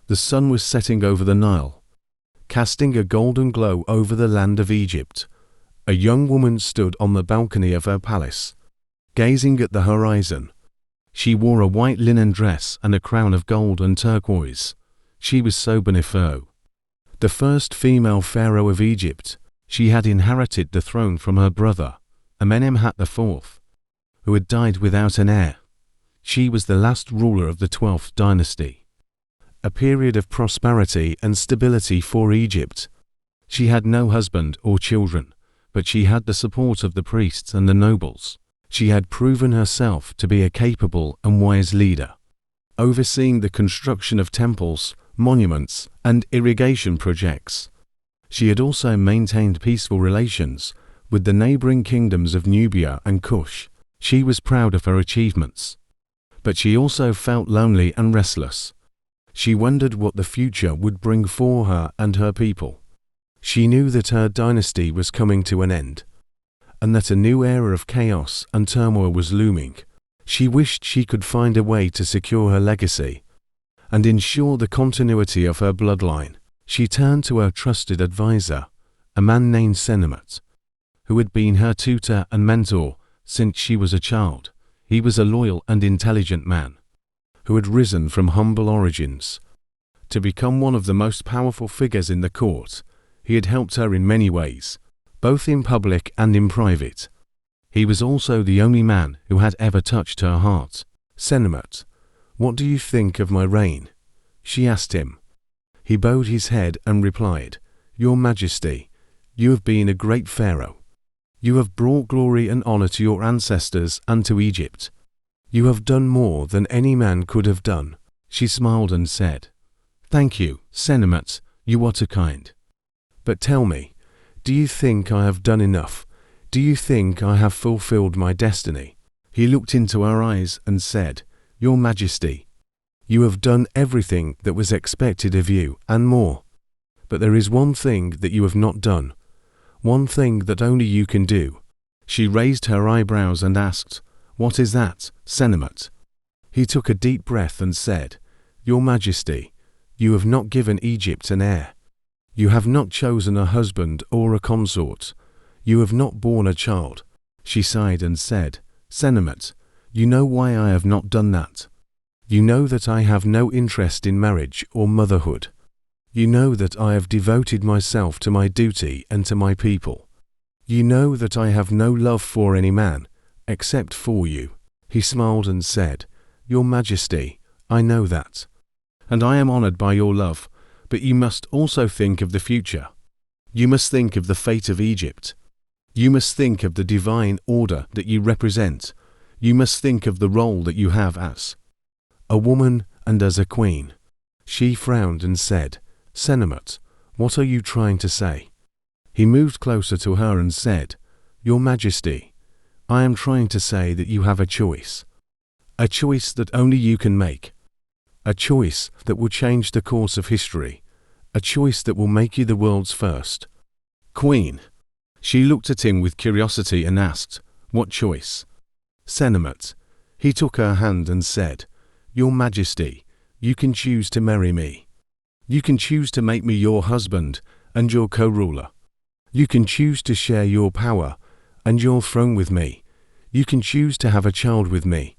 The sun was setting over the Nile, casting a golden glow over the land of Egypt. A young woman stood on the balcony of her palace, gazing at the horizon. She wore a white linen dress and a crown of gold and turquoise. She was Sebennyfo, the first female pharaoh of Egypt. She had inherited the throne from her brother, Amenemhat IV, who had died without an heir. She was the last ruler of the 12th dynasty, a period of prosperity and stability for Egypt. She had no husband or children, but she had the support of the priests and the nobles. She had proven herself to be a capable and wise leader, overseeing the construction of temples, monuments, and irrigation projects. She had also maintained peaceful relations with the neighboring kingdoms of Nubia and Kush. She was proud of her achievements, but she also felt lonely and restless. She wondered what the future would bring for her and her people. She knew that her dynasty was coming to an end, and that a new era of chaos and turmoil was looming. She wished she could find a way to secure her legacy and ensure the continuity of her bloodline. She turned to her trusted advisor, a man named Sennemet, who had been her tutor and mentor since she was a child. He was a loyal and intelligent man who had risen from humble origins to become one of the most powerful figures in the court. He had helped her in many ways, both in public and in private. He was also the only man who had ever touched her heart. "Sennemet, what do you think of my reign?" she asked him. He bowed his head and replied, "Your Majesty, you have been a great pharaoh. You have brought glory and honor to your ancestors and to Egypt. You have done more than any man could have done." She smiled and said, "Thank you, Sennemet, you are too kind. But tell me, do you think I have done enough? Do you think I have fulfilled my destiny?" He looked into her eyes and said, "Your Majesty, you have done everything that was expected of you and more. But there is one thing that you have not done, one thing that only you can do." She raised her eyebrows and asked, "What is that, Sennemet?" He took a deep breath and said, "Your Majesty, you have not given Egypt an heir. You have not chosen a husband or a consort. You have not borne a child." She sighed and said, "Sennemet, you know why I have not done that. You know that I have no interest in marriage or motherhood. You know that I have devoted myself to my duty and to my people. You know that I have no love for any man, except for you." He smiled and said, "Your Majesty, I know that, and I am honored by your love, but you must also think of the future. You must think of the fate of Egypt. You must think of the divine order that you represent. You must think of the role that you have as a woman and as a queen." She frowned and said, "Sennemet, what are you trying to say?" He moved closer to her and said, "Your Majesty, I am trying to say that you have a choice that only you can make, a choice that will change the course of history, a choice that will make you the world's first queen." She looked at him with curiosity and asked, "What choice?" "Sennemet." He took her hand and said, "Your Majesty, you can choose to marry me. You can choose to make me your husband and your co-ruler. You can choose to share your power and your throne with me. You can choose to have a child with me,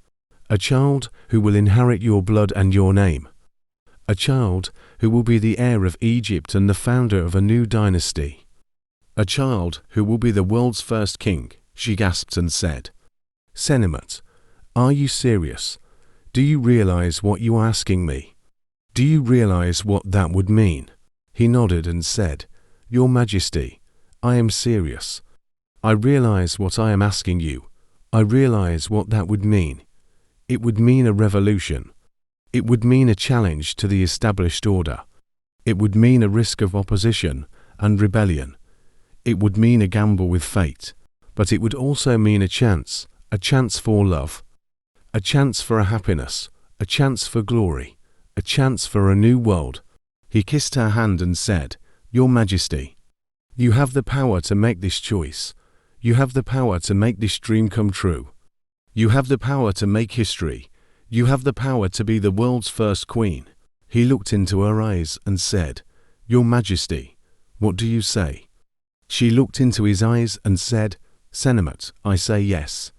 a child who will inherit your blood and your name, a child who will be the heir of Egypt and the founder of a new dynasty, a child who will be the world's first king." She gasped and said, "Sennemet, are you serious? Do you realize what you are asking me? Do you realize what that would mean?" He nodded and said, "Your Majesty, I am serious. I realize what I am asking you. I realize what that would mean. It would mean a revolution. It would mean a challenge to the established order. It would mean a risk of opposition and rebellion. It would mean a gamble with fate, but it would also mean a chance for love, a chance for a happiness, a chance for glory, a chance for a new world." He kissed her hand and said, "Your Majesty, you have the power to make this choice. You have the power to make this dream come true. You have the power to make history. You have the power to be the world's first queen." He looked into her eyes and said, "Your Majesty, what do you say?" She looked into his eyes and said, "Senemat, I say yes."